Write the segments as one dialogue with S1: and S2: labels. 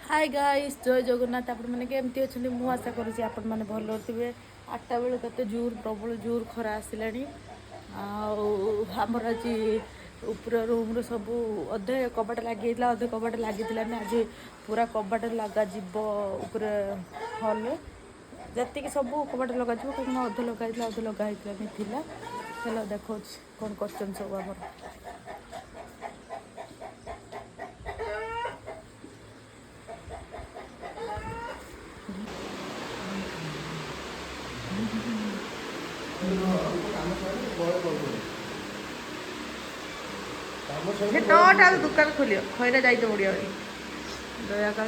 S1: Hi guys जय जगन्नाथ आपण मैंने केमती अच्छा मुझे आशा करुँच आपण मैंने भल थे 8टा बेलू केते जोर प्रबल जोर खरा आसला आमर आज ऊपर रूम सब अधे कबाट लगे अधे कबाट लगी आज पूरा कबाट लगा ऊपर हल जी सब कबाट लगा कहीं अधे लगाई अधे लगाई चलो देखो कौन कर सब आमर नौटा दुकान खोलियो खैरा जाई तो बढ़िया दया कर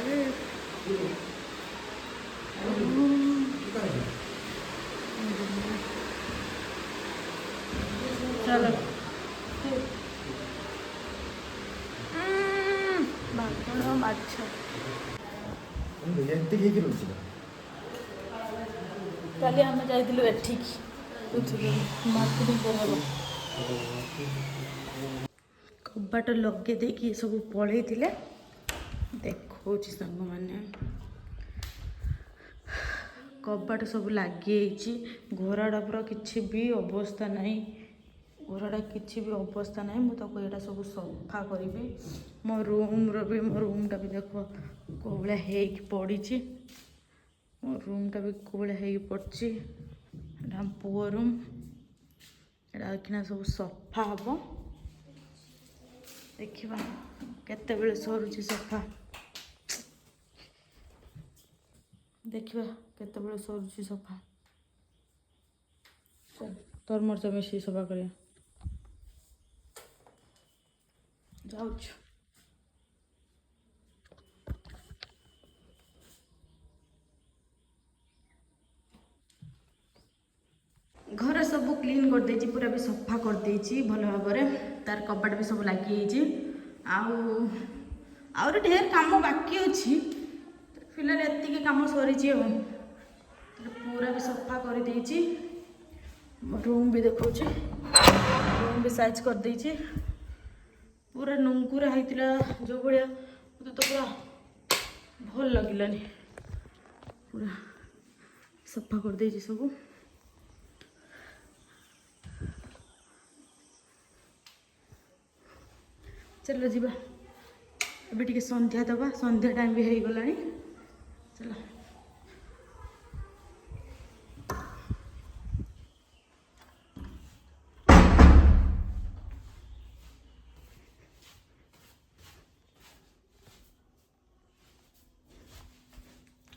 S1: चलो भागण माछ काली आम जाइलु एठिक कबाट लगे देकी सब पलई देखो सांग मैंने कबाट सब लगे घरटा पूरा किसी भी अवस्था नहीं घरटा किसी भी अवस्था नहीं मुझे यहाँ सब सफा करी मो रूमटा भी देख कौलिया है पड़ी मो रूमटा भी कौलिया है पड़ी पुओ रूम यहाँ सब सफा हम देखा केत सरुची सफा देखा केत सरुची सफा चल तोर मोर से मिसी सफा कर जाऊँ घर सब क्लीन कर देची पूरा भी सफा कर देची भल भाव तार कबाट भी सब लगी आउर ढेर काम बाकी अच्छी फिलहाल एति काम सरी पूरा भी सफा कर देची रूम भी देखो रूम भी साइज कर देची पूरा नुंकुरा होता जो भाया मत तो पूरा भल लगिलानी पूरा सफा कर देची सब चलो जी अभी टे संध्या दबा संध्या टाइम भी हो गला चलो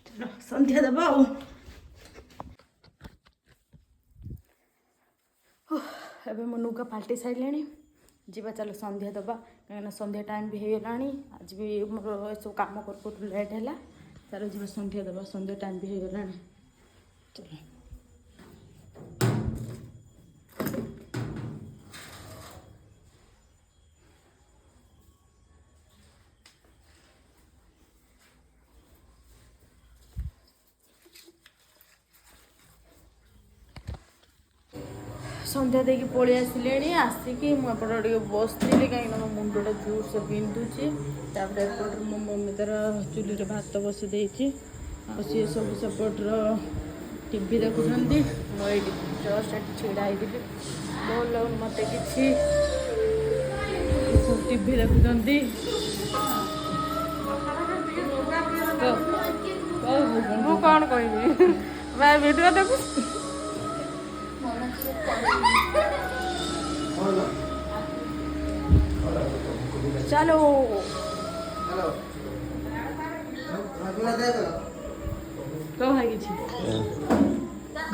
S1: चलो संध्या दबा एबे मो नुगा पाल्टी सारे जीवा चलो संध्या दबा कहीं संध्या टाइम भी हो गला आज भी मोर सब कम कर लेट है चलो जीवा संध्या दबा संध्या टाइम भी हो गला चलो संध्या देकी पलि आसिले आसिकी मुझे बसती कहीं मो मुंडा जोर से बिंधुची एपट मो मम्मी तार चुली भात बसी देती सी सब सेपटर टीवी देखुं मुझे जस्ट ये छिड़ा भल लगुन मत कि टीवी देखुं कौन कह वीडियो देखु चलो तो भाई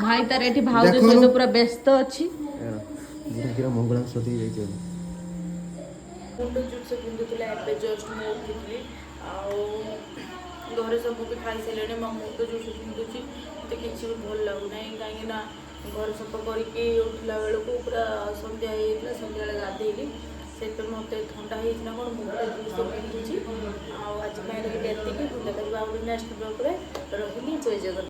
S1: भाई तार ये भाउज सहित पूरा व्यस्त अच्छी
S2: मंगला सती
S1: मुंड जुट से पिंधुला जस्ट मुझे उठी घर सब भी खाई सारे मो मुंड जुट से पिंधुची मत कि भल लगुना कहीं घर सफा करके उठला बेलू पूरा संध्या होता संध्या गाधेली से मत थंडा होना कौन मुझे जुट से पिंधुची आज देखिए नेक्स्ट ब्लॉग रही जय जगन्नाथ।